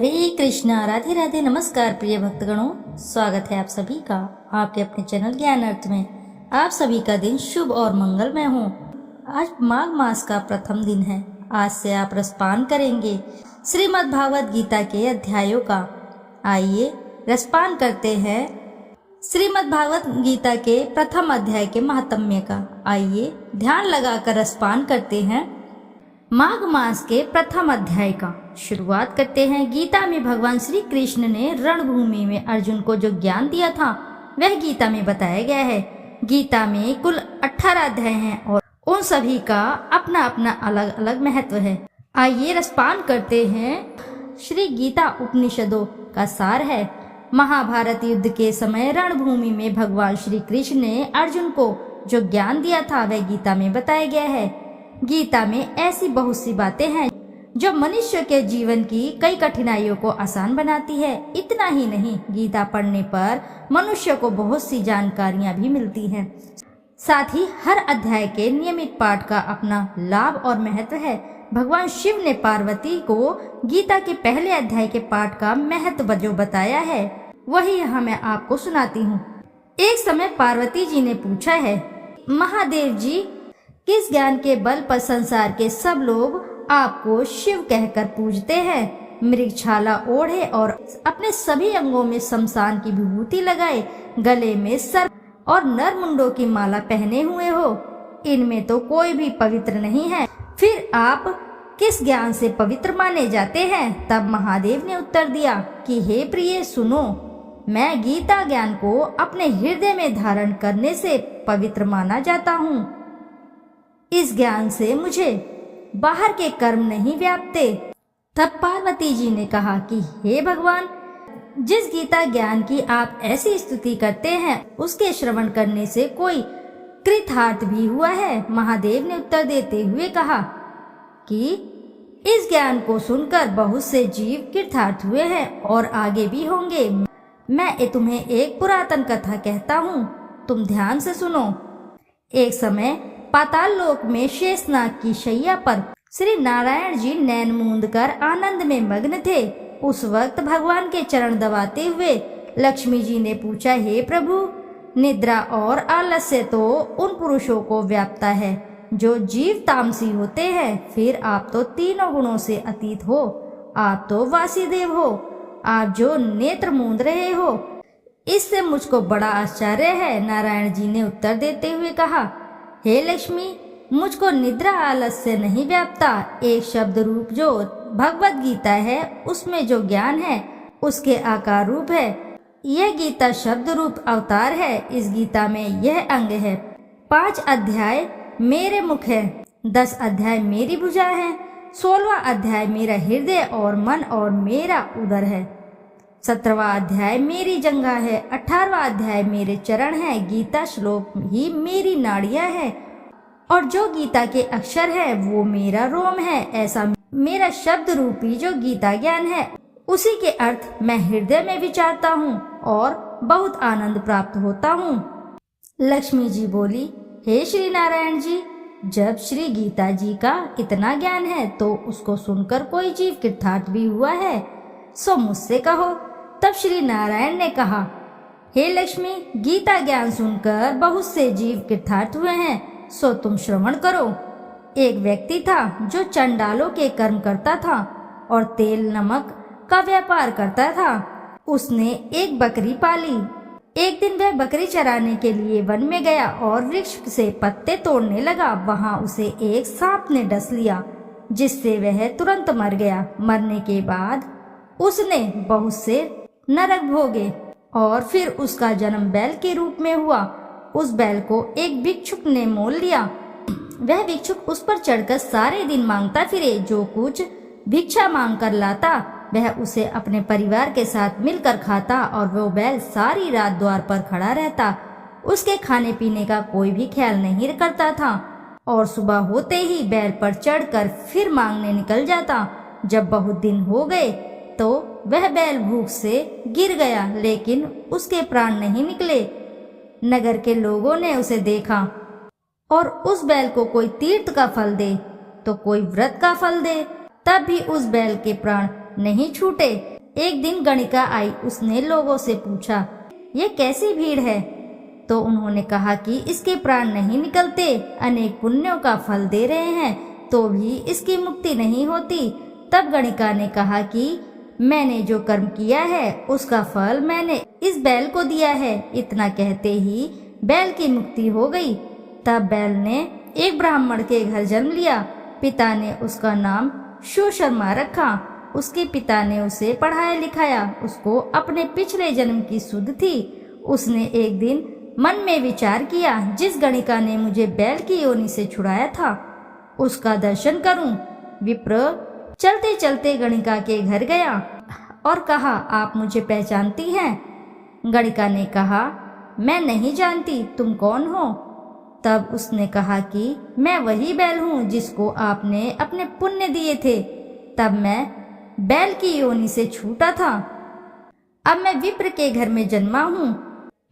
हरे कृष्णा, राधे राधे, नमस्कार प्रिय भक्तगणों। स्वागत है आप सभी का आपके अपने चैनल ज्ञान अर्थ में। आप सभी का दिन शुभ और मंगलमय हो। आज माघ मास का प्रथम दिन है। आज से आप रसपान करेंगे श्रीमद् भागवत गीता के अध्यायों का। आइए रसपान करते हैं श्रीमद् भागवत गीता के प्रथम अध्याय के महात्म्य का। आइए ध्यान लगाकर रसपान करते हैं माघ मास के प्रथम अध्याय का। शुरुआत करते हैं। गीता में भगवान श्री कृष्ण ने रणभूमि में अर्जुन को जो ज्ञान दिया था वह गीता में बताया गया है। गीता में कुल 18 अध्याय हैं और उन सभी का अपना अपना अलग अलग महत्व है। आइए रसपान करते हैं। श्री गीता उपनिषदों का सार है। महाभारत युद्ध के समय रणभूमि में भगवान श्री कृष्ण ने अर्जुन को जो ज्ञान दिया था वह गीता में बताया गया है। गीता में ऐसी बहुत सी बातें हैं जो मनुष्य के जीवन की कई कठिनाइयों को आसान बनाती है। इतना ही नहीं, गीता पढ़ने पर मनुष्य को बहुत सी जानकारियां भी मिलती हैं। साथ ही हर अध्याय के नियमित पाठ का अपना लाभ और महत्व है। भगवान शिव ने पार्वती को गीता के पहले अध्याय के पाठ का महत्व जो बताया है वही यहाँ मैं आपको सुनाती हूँ। एक समय पार्वती जी ने पूछा है, महादेव जी, किस ज्ञान के बल पर संसार के सब लोग आपको शिव कहकर पूजते हैं? मृगछाला ओढ़े और अपने सभी अंगों में शमशान की विभूति लगाए, गले में सर्प और नर मुंडों की माला पहने हुए हो, इनमें तो कोई भी पवित्र नहीं है, फिर आप किस ज्ञान से पवित्र माने जाते हैं? तब महादेव ने उत्तर दिया कि हे प्रिय, सुनो, मैं गीता ज्ञान को अपने हृदय में धारण करने से पवित्र माना जाता हूँ। इस ज्ञान से मुझे बाहर के कर्म नहीं व्यापते। तब पार्वती जी ने कहा कि हे भगवान, जिस गीता ज्ञान की आप ऐसी स्तुति करते हैं उसके श्रवण करने से कोई कृतार्थ भी हुआ है? महादेव ने उत्तर देते हुए कहा कि इस ज्ञान को सुनकर बहुत से जीव कृतार्थ हुए हैं और आगे भी होंगे। मैं तुम्हें एक पुरातन कथा कहता हूँ, तुम ध्यान से सुनो। एक समय पाताल लोक में शेषनाग की शैया पर श्री नारायण जी नैन मूंद कर आनंद में मग्न थे। उस वक्त भगवान के चरण दबाते हुए लक्ष्मी जी ने पूछा, हे प्रभु, निद्रा और आलस्य तो उन पुरुषों को व्यापता है जो जीव तामसी होते हैं, फिर आप तो तीनों गुणों से अतीत हो। आप तो वासुदेव हो, आप जो नेत्र मूंद रहे हो, इससे मुझको बड़ा आश्चर्य है। नारायण जी ने उत्तर देते हुए कहा, हे लक्ष्मी, मुझको निद्रा आलस्य नहीं व्यापता। एक शब्द रूप जो भगवत गीता है उसमें जो ज्ञान है उसके आकार रूप है। यह गीता शब्द रूप अवतार है। इस गीता में यह अंग है। 5 अध्याय मेरे मुख है, 10 अध्याय मेरी भुजा है, 16वां अध्याय मेरा हृदय और मन और मेरा उदर है, 17वां अध्याय मेरी जंघा है, 18वां अध्याय मेरे चरण है, गीता श्लोक ही मेरी नाड़ियां है और जो गीता के अक्षर है वो मेरा रोम है। ऐसा मेरा शब्द रूपी जो गीता ज्ञान है उसी के अर्थ मैं हृदय में विचारता हूँ और बहुत आनंद प्राप्त होता हूँ। लक्ष्मी जी बोली, हे श्री नारायण जी, जब श्री गीता जी का इतना ज्ञान है तो उसको सुनकर कोई जीव कृतार्थ भी हुआ है, सो मुझसे कहो। तब श्री नारायण ने कहा, हे लक्ष्मी, गीता ज्ञान सुनकर बहुत से जीव कृतार्थ हुए हैं, सो तुम श्रवण करो। एक व्यक्ति था जो चंडालों के कर्म करता था और तेल नमक का व्यापार करता था। उसने एक बकरी पाली। एक दिन वह बकरी चराने के लिए वन में गया और वृक्ष से पत्ते तोड़ने लगा। वहां उसे एक सांप ने डस लिया जिससे वह तुरंत मर गया। मरने के बाद उसने बहुत से नरक भोगे और फिर उसका जन्म बैल के रूप में हुआ। उस बैल को एक भिक्षुक ने मोल लिया। वह भिक्षुक उस पर चढ़कर सारे दिन मांगता फिरे। जो कुछ भिक्षा मांग कर लाता वह उसे अपने परिवार के साथ मिलकर खाता और वो बैल सारी रात द्वार पर खड़ा रहता। उसके खाने पीने का कोई भी ख्याल नहीं करता था और सुबह होते ही बैल पर चढ़कर फिर मांगने निकल जाता। जब बहुत दिन हो गए तो वह बैल भूख से गिर गया, लेकिन उसके प्राण नहीं निकले। नगर के लोगों ने उसे देखा और उस बैल को कोई तीर्थ का फल दे तो कोई व्रत का फल दे, तब भी उस बैल के प्राण नहीं छूटे। एक दिन गणिका आई। उसने लोगों से पूछा, ये कैसी भीड़ है? तो उन्होंने कहा कि इसके प्राण नहीं निकलते, अनेक पुण्यों का फल दे रहे हैं तो भी इसकी मुक्ति नहीं होती। तब गणिका ने कहा कि मैंने जो कर्म किया है उसका फल मैंने इस बैल को दिया है। इतना कहते ही बैल की मुक्ति हो गई। तब बैल ने एक ब्राह्मण के घर जन्म लिया। पिता ने उसका नाम सुशर्मा रखा। उसके पिता ने उसे पढ़ाया लिखाया। उसको अपने पिछले जन्म की सुध थी। उसने एक दिन मन में विचार किया, जिस गणिका ने मुझे बैल की योनि से छुड़ाया था उसका दर्शन करूं। विप्र चलते चलते गणिका के घर गया और कहा, आप मुझे पहचानती हैं? गणिका ने कहा, मैं नहीं जानती, तुम कौन हो? तब उसने कहा कि मैं वही बैल हूँ जिसको आपने अपने पुण्य दिए थे। तब मैं बैल की योनि से छूटा था। अब मैं विप्र के घर में जन्मा हूँ।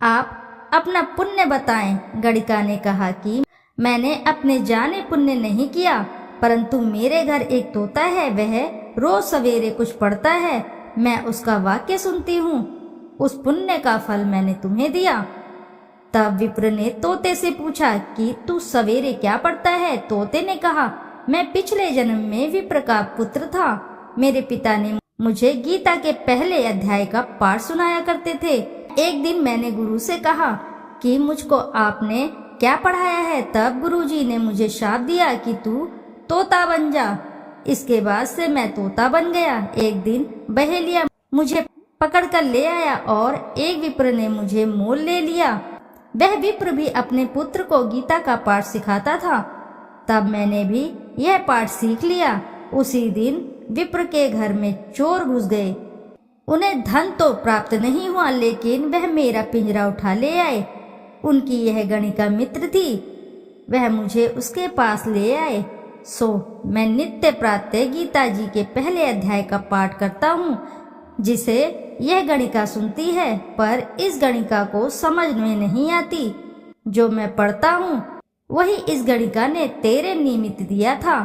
आप अपना पुण्य बताएं। गणिका ने कहा कि मैंने अपने जाने पुण्य नहीं किया, परंतु मेरे घर एक तोता है, वह रोज सवेरे कुछ पढ़ता है, मैं उसका वाक्य सुनती हूँ। उस पुण्य का फल मैंने तुम्हें दिया। तब विप्र ने तोते से पूछा कि तू सवेरे क्या पढ़ता है? तोते ने कहा, मैं पिछले जन्म में विप्र का पुत्र था। मेरे पिता ने मुझे गीता के पहले अध्याय का पाठ सुनाया करते थे। एक दिन मैंने गुरु से कहा कि मुझको आपने क्या पढ़ाया है? तब गुरुजी ने मुझे शाप दिया कि तू तोता बन जा। इसके बाद से मैं तोता बन गया। एक दिन बहेलिया मुझे पकड़कर ले आया और एक विप्र ने मुझे मोल ले लिया। वह विप्र भी अपने पुत्र को गीता का पाठ सिखाता था। तब मैंने भी यह पाठ सीख लिया। उसी दिन विप्र के घर में चोर घुस गए। उन्हें धन तो प्राप्त नहीं हुआ, लेकिन वह मेरा पिंजरा उठा ले आए। उनकी यह गणिका मित्र थी। वह मुझे उसके पास ले आए। सो मैं नित्य प्रातः गीता जी के पहले अध्याय का पाठ करता हूँ, जिसे यह गणिका सुनती है, पर इस गणिका को समझ में नहीं आती। जो मैं पढ़ता हूँ वही इस गणिका ने तेरे निमित्त दिया था।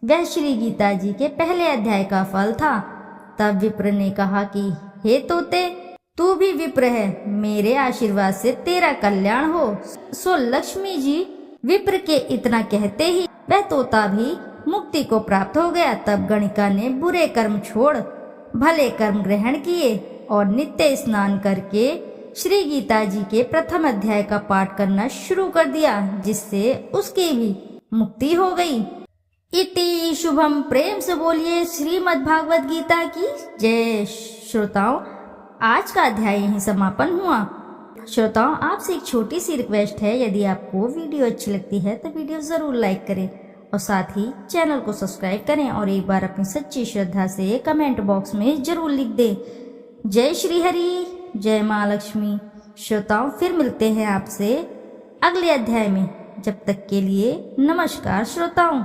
वह श्री गीता जी के पहले अध्याय का फल था। तब विप्र ने कहा कि हे तोते, तू भी विप्र है, मेरे आशीर्वाद से तेरा कल्याण हो। सो लक्ष्मी जी विप्र के इतना कहते ही वह तोता भी मुक्ति को प्राप्त हो गया। तब गणिका ने बुरे कर्म छोड़ भले कर्म ग्रहण किए और नित्य स्नान करके श्री गीता जी के प्रथम अध्याय का पाठ करना शुरू कर दिया, जिससे उसकी भी मुक्ति हो गई। इति शुभम। प्रेम से बोलिए श्रीमद् भागवत गीता की जय। श्रोताओं, आज का अध्याय यहीं समापन हुआ। श्रोताओं, आपसे एक छोटी सी रिक्वेस्ट है, यदि आपको वीडियो अच्छी लगती है तो वीडियो जरूर लाइक करें और साथ ही चैनल को सब्सक्राइब करें और एक बार अपनी सच्ची श्रद्धा से कमेंट बॉक्स में जरूर लिख दें, जय श्री हरि, जय माँ लक्ष्मी। श्रोताओं, फिर मिलते हैं आपसे अगले अध्याय में। जब तक के लिए नमस्कार श्रोताओं।